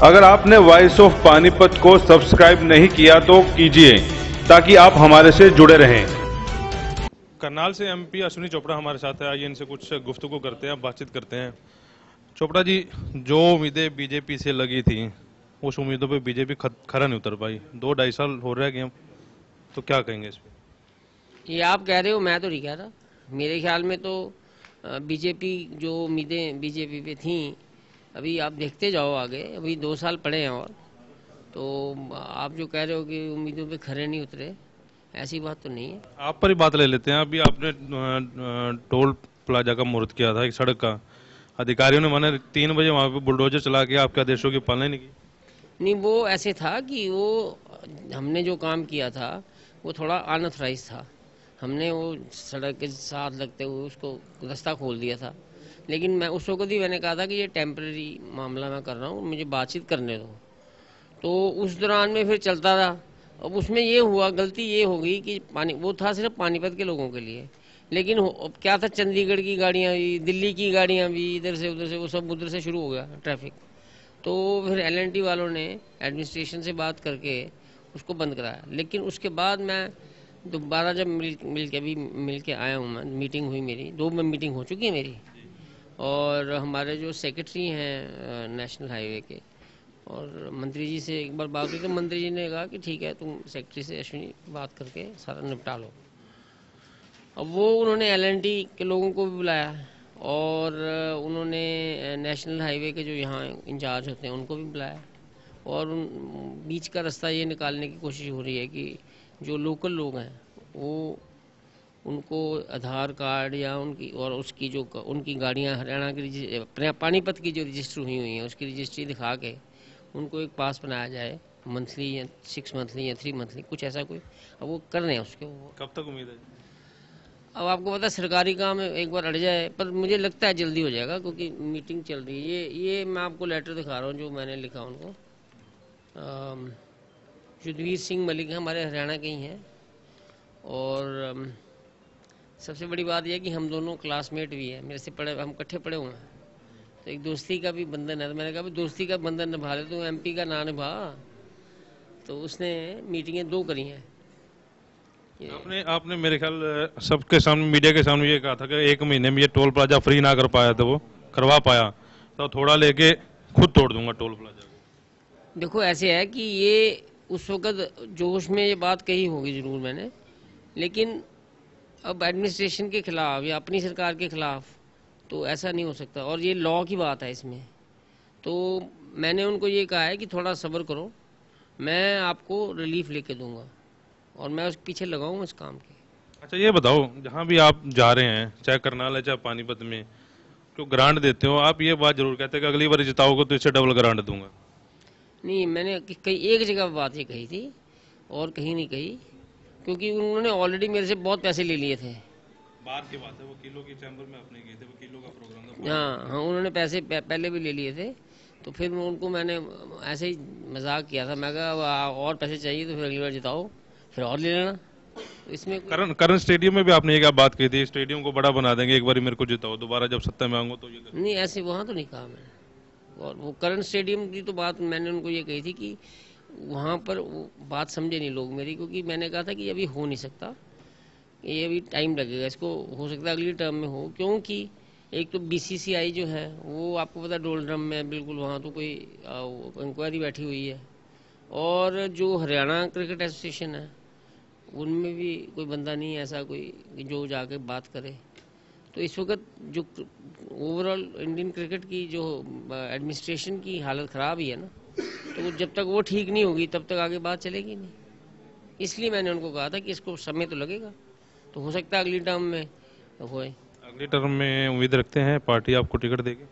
अगर आपने voice of Panipat को सब्सक्राइब नहीं किया तो कीजिए, ताकि आप हमारे से जुड़े रहें। करनाल से एमपी अश्विनी चोपड़ा हमारे साथ है। आइए इनसे कुछ गुफ्तगू करते हैं, बातचीत करते हैं। चोपड़ा जी, जो उम्मीदें बीजेपी से लगी थी उस उम्मीदों पे बीजेपी खरा नहीं उतर पाई। 2-2.5 साल हो रहा है गेम, तो क्या कहेंगे इस पे? ये आप कह रहे हो, मैं तो नहीं कह रहा। मेरे ख्याल में तो बीजेपी जो उम्मीदें बीजेपी पे थी, अभी आप देखते जाओ आगे, अभी 2 साल पड़े हैं और तो आप जो कह रहे हो कि उम्मीदों पे खरे नहीं उतरे, ऐसी बात तो नहीं है। आप पर ही बात ले लेते हैं। अभी आपने टोल प्लाजा का मुहूर्त किया था, एक सड़क का। अधिकारियों ने माने 3 बजे वहां पे बुलडोजर चला के आपके आदेशों की पालना नहीं की। नहीं, वो ऐसे था कि वो हमने जो काम किया था वो थोड़ा अनऑथराइज था। हमने वो सड़क के साथ लगते हुए उसको रास्ता खोल दिया था, लेकिन मैं उस वक्त ही मैंने कहा था कि ये टेम्पररी मामला मैं कर रहा हूँ, मुझे बातचीत करने दो। तो उस दौरान में फिर चलता रहा। अब उसमें ये हुआ, गलती ये हो गई कि पानी वो था सिर्फ पानीपत के लोगों के लिए, लेकिन अब क्या था, चंडीगढ़ की गाड़ियाँ भी, दिल्ली की गाड़ियाँ भी, इधर से उधर से, वो सब उधर से शुरू हो गया ट्रैफिक। तो फिर एलएनटी वालों ने एडमिनिस्ट्रेशन से बात करके उसको बंद कराया। लेकिन उसके बाद मैं दोबारा जब मिल के आया हूँ, मैं मीटिंग हुई मेरी, 2 में मीटिंग हो चुकी है मेरी। और हमारे जो सेक्रेटरी हैं नेशनल हाईवे के, और मंत्री जी से एक बार बात हुई तो मंत्री जी ने कहा कि ठीक है, तुम सेक्रेटरी से अश्विनी बात करके सारा निपटा लो। अब वो उन्होंने एलएनटी के लोगों को भी बुलाया, और उन्होंने नेशनल हाईवे के जो यहाँ इंचार्ज होते हैं उनको भी बुलाया, और उन बीच का रास्ता ये निकालने की कोशिश हो रही है कि जो लोकल लोग हैं वो उनको आधार कार्ड या उनकी और उसकी जो उनकी गाड़ियाँ हरियाणा की पानीपत की जो रजिस्टर हुई हुई हैं उसकी रजिस्ट्री दिखा के उनको एक पास बनाया जाए, मंथली या 6 मंथली या 3 मंथली, कुछ ऐसा कोई। अब वो कर रहे हैं उसके। वो कब तक उम्मीद है? अब आपको पता है, सरकारी काम एक बार अड़ जाए, पर मुझे लगता है जल्दी हो जाएगा, क्योंकि मीटिंग चल रही है। ये मैं आपको लेटर दिखा रहा हूँ जो मैंने लिखा उनको। युद्धवीर सिंह मलिक हमारे हरियाणा के ही हैं, और सबसे बड़ी बात यह है कि हम दोनों क्लासमेट भी हैं, मेरे से पढ़े, हम इकट्ठे पढ़े हुए हैं। तो एक दोस्ती का भी बंधन है। तो मैंने कहा दोस्ती का बंधन निभा ले, तो एमपी का ना निभा। तो उसने मीटिंगें 2 करी हैं। आपने मेरे ख्याल सबके सामने, मीडिया के सामने ये कहा था कि 1 महीने में ये टोल प्लाजा फ्री ना कर पाया तो वो करवा पाया, तो थोड़ा लेके खुद तोड़ दूंगा टोल प्लाजा। देखो, ऐसे है कि ये उस वक्त जोश में ये बात कही होगी जरूर मैंने, लेकिन अब एडमिनिस्ट्रेशन के खिलाफ या अपनी सरकार के खिलाफ तो ऐसा नहीं हो सकता, और ये लॉ की बात है इसमें। तो मैंने उनको ये कहा है कि थोड़ा सब्र करो, मैं आपको रिलीफ लेके दूंगा, और मैं उसके पीछे लगाऊँ इस काम के। अच्छा, ये बताओ, जहाँ भी आप जा रहे हैं, चाहे करनाल है चाहे पानीपत में, जो ग्रांट देते हो, आप ये बात जरूर कहते हैं कि अगली बार जिताओगे तो इससे डबल ग्रांट दूंगा। नहीं, मैंने कहीं एक जगह बात ये कही थी और कहीं नहीं कही, क्योंकि उन्होंने ऑलरेडी मेरे से बहुत पैसे ले लिए थे। बाहर की बात है, वकीलों की चैम्बर में अपने गए थे, वकीलों का प्रोग्राम था। हाँ हाँ, उन्होंने पैसे पहले भी ले लिए थे। तो फिर उनको मैंने ऐसे ही मजाक किया था, मैं कहा और पैसे चाहिए तो फिर अगली बार जिताओ, फिर और ले लेना। तो इसमें करण स्टेडियम में भी आपने ये क्या बात कही थी, स्टेडियम को बड़ा बना देंगे एक बार मेरे को जिताओ, दोबारा जब सत्ता में आऊंगा तो ये नहीं, ऐसे वहाँ तो नहीं कहा मैंने। और वो करण स्टेडियम की तो बात मैंने उनको ये कही थी कि वहाँ पर वो बात समझे नहीं लोग मेरी, क्योंकि मैंने कहा था कि अभी हो नहीं सकता, ये अभी टाइम लगेगा, इसको हो सकता है अगली टर्म में हो। क्योंकि एक तो बीसीसीआई जो है वो आपको पता है डोलड्रम में बिल्कुल, वहाँ तो कोई इंक्वायरी बैठी हुई है, और जो हरियाणा क्रिकेट एसोसिएशन है उनमें भी कोई बंदा नहीं है ऐसा कोई जो जाके बात करे। तो इस वक्त जो ओवरऑल इंडियन क्रिकेट की जो एडमिनिस्ट्रेशन की हालत ख़राब ही है ना, तो जब तक वो ठीक नहीं होगी तब तक आगे बात चलेगी नहीं। इसलिए मैंने उनको कहा था कि इसको समय तो लगेगा, तो हो सकता है अगली टर्म में होए। अगली टर्म में उम्मीद रखते हैं पार्टी आपको टिकट देगी?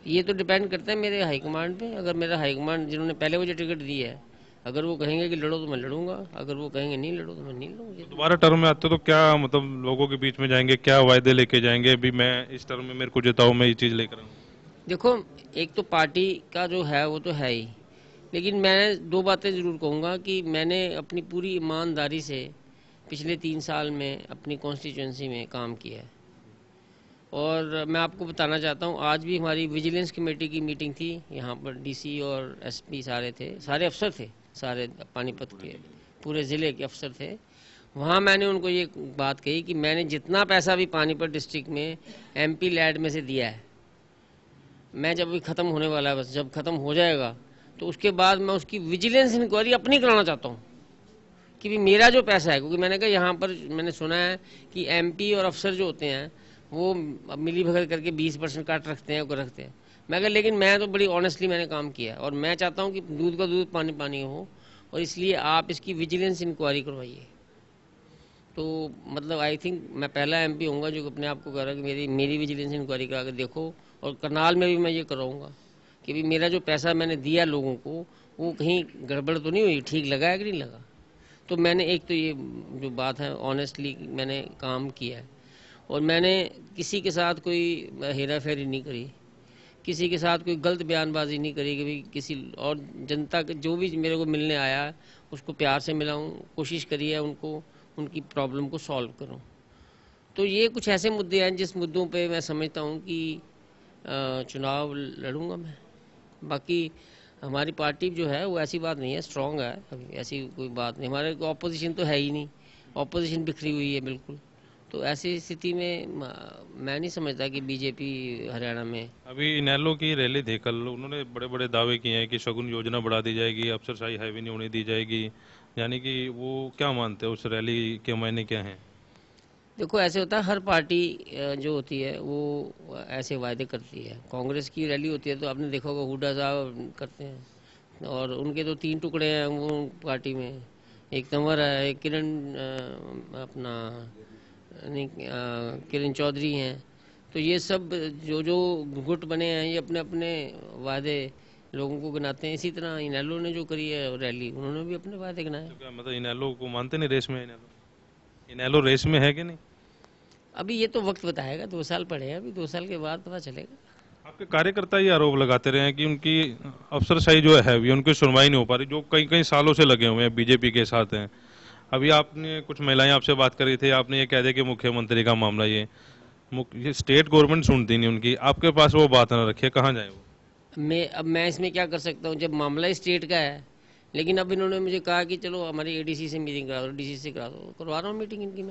ये तो डिपेंड करता है मेरे हाईकमांड पे। अगर मेरा हाईकमांड, जिन्होंने पहले मुझे टिकट दी है, अगर वो कहेंगे कि लड़ो तो मैं लड़ूंगा, अगर वो कहेंगे नहीं लड़ो तो मैं नहीं लड़ूंगा। दोबारा टर्म में आते हो तो क्या मतलब लोगों के बीच में जाएंगे, क्या वायदे लेके जाएंगे, भी मैं इस टर्म में मेरे को जिताओ, मैं ये चीज लेकर आऊँ? देखो, एक तो पार्टी का जो है वो तो है ही, लेकिन मैं 2 बातें ज़रूर कहूँगा कि मैंने अपनी पूरी ईमानदारी से पिछले 3 साल में अपनी कॉन्स्टिट्यूंसी में काम किया है। और मैं आपको बताना चाहता हूँ, आज भी हमारी विजिलेंस कमेटी की मीटिंग थी, यहाँ पर डीसी और एसपी सारे थे, सारे अफसर थे, सारे पानीपत के पूरे ज़िले के अफसर थे। वहाँ मैंने उनको ये बात कही कि मैंने जितना पैसा भी पानीपत डिस्ट्रिक्ट में एमपी लैड में से दिया है, मैं जब भी ख़त्म होने वाला है, बस जब ख़त्म हो जाएगा तो उसके बाद मैं उसकी विजिलेंस इंक्वायरी अपनी कराना चाहता हूँ कि भी मेरा जो पैसा है, क्योंकि मैंने कहा यहाँ पर मैंने सुना है कि एमपी और अफसर जो होते हैं वो मिली भगत करके 20% काट रखते हैं, वो रखते हैं। मैं कहा लेकिन मैं तो बड़ी ऑनेस्टली मैंने काम किया है और मैं चाहता हूँ कि दूध का दूध पानी पानी हो, और इसलिए आप इसकी विजिलेंस इंक्वायरी करवाइए। तो मतलब आई थिंक मैं पहला एमपी होऊंगा जो अपने आप को कह रहा है कि मेरी विजिलेंस इंक्वायरी करा के देखो, और करनाल में भी मैं ये कराऊंगा कि भी मेरा जो पैसा मैंने दिया लोगों को वो कहीं गड़बड़ तो नहीं हुई, ठीक लगा है कि नहीं लगा। तो मैंने एक तो ये जो बात है ऑनेस्टली मैंने काम किया है, और मैंने किसी के साथ कोई हेरा फेरी नहीं करी, किसी के साथ कोई गलत बयानबाजी नहीं करी कि भाई किसी और जनता के जो भी मेरे को मिलने आया है उसको प्यार से मिलाऊं, कोशिश करी है उनको उनकी प्रॉब्लम को सॉल्व करूं। तो ये कुछ ऐसे मुद्दे हैं जिस मुद्दों पे मैं समझता हूं कि चुनाव लड़ूंगा मैं। बाकी हमारी पार्टी जो है वो ऐसी बात नहीं है, स्ट्रांग है, अभी ऐसी कोई बात नहीं, हमारे ऑपोजिशन तो है ही नहीं, ऑपोजिशन बिखरी हुई है बिल्कुल। तो ऐसी स्थिति में मैं नहीं समझता कि बीजेपी हरियाणा में। अभी इनेलो की रैली थी कल, उन्होंने बड़े बड़े दावे किए हैं कि शगुन योजना बढ़ा दी जाएगी, अफसरशाही हाईवे नहीं होने दी जाएगी, यानी कि वो क्या मानते हैं, उस रैली के मायने क्या हैं? देखो ऐसे होता है, हर पार्टी जो होती है वो ऐसे वायदे करती है। कांग्रेस की रैली होती है तो आपने देखा होगा हुड्डा साहब करते हैं, और उनके तो 3 टुकड़े हैं वो पार्टी में, एक तंवर है, एक किरण अपना नहीं किरण चौधरी हैं। तो ये सब जो जो गुट बने हैं ये अपने अपने वादे लोगों को गिनाते हैं। इसी तरह इनेलो ने जो करी है रैली, उन्होंने भी अपने वादे गिनाए। तो क्या मतलब इनेलो को मानते नहीं रेस में? इनेलो रेस में है कि नहीं? अभी ये तो वक्त बताएगा, 2 साल पड़े हैं, अभी 2 साल के बाद पता चलेगा। आपके कार्यकर्ता ये आरोप लगाते रहे हैं कि उनकी अफसरशाही जो है अभी उनकी सुनवाई नहीं हो पा रही, जो कई कई सालों से लगे हुए हैं बीजेपी के साथ हैं। अभी आपने कुछ महिलाएं आपसे बात करी थी, आपने ये कह दिया कि मुख्यमंत्री का मामला ये स्टेट गवर्नमेंट सुनती नहीं उनकी, आपके पास वो बात ना रखिए, कहाँ जाए वो? मैं इसमें क्या कर सकता हूँ जब मामला स्टेट का है। लेकिन अब इन्होंने मुझे कहा कि चलो हमारी एडीसी से मीटिंग करा दो, डीसी से करा दो, करवा रहा हूँ मीटिंग इनकी।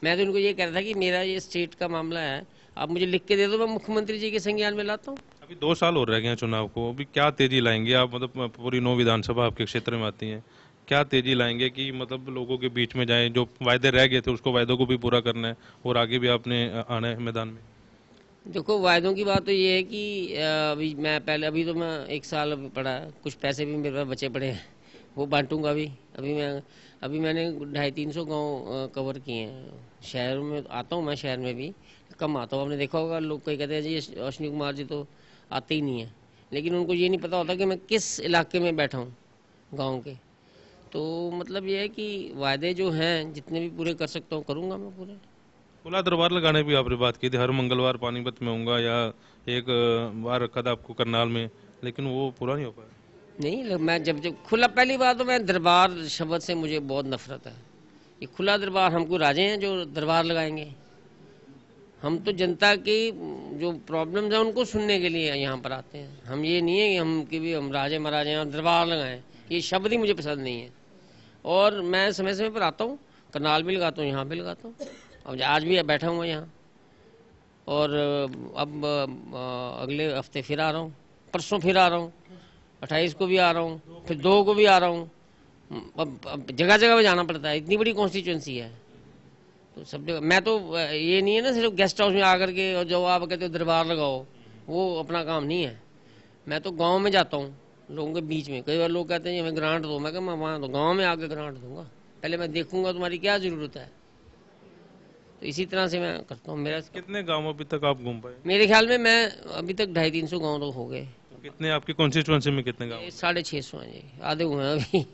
मैं तो इनको ये कह रहा था कि मेरा ये स्टेट का मामला है, आप मुझे लिख के दे दो, मैं मुख्यमंत्री जी के संज्ञान में लाता हूँ। अभी 2 साल हो रह गए हैं चुनाव को, अभी क्या तेजी लाएंगे आप? मतलब पूरी 9 विधानसभा आपके क्षेत्र में आती हैं, क्या तेजी लाएंगे कि मतलब लोगों के बीच में जाएं, जो वायदे रह गए थे उसको वायदों को भी पूरा करना है और आगे भी आपने आना है मैदान में? देखो वायदों की बात तो ये है कि अभी मैं पहले, अभी तो मैं 1 साल अभी पड़ा है, कुछ पैसे भी मेरे पास बचे पड़े हैं, वो बांटूंगा भी। अभी मैंने 250-300 गांव कवर किए हैं। शहर में आता हूँ, मैं शहर में भी कम आता हूँ। आपने देखा होगा लोग कई कहते हैं जी अश्विनी कुमार जी तो आते ही नहीं है, लेकिन उनको ये नहीं पता होता कि मैं किस इलाके में बैठा हूँ गाँव के। तो मतलब ये है कि वायदे जो हैं जितने भी पूरे कर सकता हूँ करूँगा मैं पूरे। खुला दरबार लगाने भी आपने बात की थी, हर मंगलवार पानीपत में होऊंगा, या एक बार रखा था आपको करनाल में, लेकिन वो पूरा नहीं हो पाया। नहीं, मैं जब जब खुला, पहली बात तो मैं दरबार शब्द से मुझे बहुत नफरत है। ये खुला दरबार, हमको राजे हैं जो दरबार लगाएंगे? हम तो जनता की जो प्रॉब्लम्स हैं उनको सुनने के लिए यहाँ पर आते हैं। हम ये नहीं है कि हम राजे महाराजे हैं और दरबार लगाएं, ये शब्द ही मुझे पसंद नहीं है। और मैं समय समय पर आता हूँ, करनाल भी लगाता हूँ, यहाँ भी लगाता हूँ, अब आज भी बैठा हुआ यहाँ। और अब अगले हफ्ते फिर आ रहा हूँ, परसों फिर आ रहा हूँ, 28 को भी आ रहा हूँ, फिर 2 को भी आ रहा हूँ। अब जगह जगह पे जाना पड़ता है, इतनी बड़ी कॉन्स्टिट्यूंसी है तो सब जगह। मैं तो ये नहीं है ना सिर्फ गेस्ट हाउस में आकर के और जो आप कहते हो दरबार लगाओ, वो अपना काम नहीं है। मैं तो गांव में जाता हूँ, लोगों के बीच में। कई बार लोग कहते हैं हमें ग्रांट दो, मैं मैं वहाँ तो गाँव में आकर ग्रांट दूंगा, पहले मैं देखूंगा तुम्हारी क्या जरूरत है। तो इसी तरह से मैं करता हूँ। मेरा कितने गाँव अभी तक आप घूम पाए? मेरे ख्याल में मैं अभी तक 250-300 गाँव तो हो गए। तो कितने आपकी कॉन्स्टिट्यूंसी में कितने गाँव? 650 हैं जी, आधे हुए हैं अभी,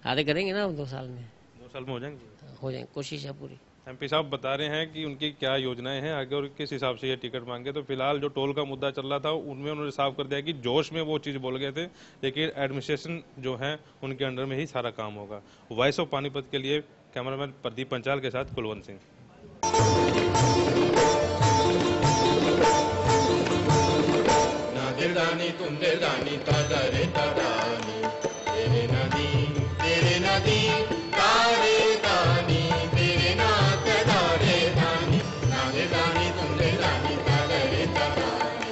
आधे करेंगे ना 2 साल में। 2 साल में हो जाएंगे? हो जाएंगे, कोशिश है पूरी। एमपी साहब बता रहे हैं कि उनकी क्या योजनाएं हैं आगे और किस हिसाब से ये टिकट मांगे। तो फिलहाल जो टोल का मुद्दा चल रहा था उनमें उन्होंने साफ कर दिया कि जोश में वो चीज़ बोल गए थे, लेकिन एडमिनिस्ट्रेशन जो है उनके अंडर में ही सारा काम होगा। वॉइस ऑफ पानीपत के लिए कैमरामैन प्रदीप पंचाल के साथ कुलवंत सिंह। दानी तुंदे दानी तदरे तदानी तेरे नदी तारे दानी तेरे नाथ दारे दानी नागे दानी तुंदे दानी तदरे तदानी।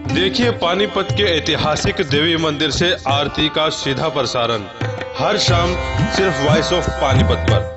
देखिए पानीपत के ऐतिहासिक देवी मंदिर से आरती का सीधा प्रसारण हर शाम सिर्फ वॉइस ऑफ पानीपत पर।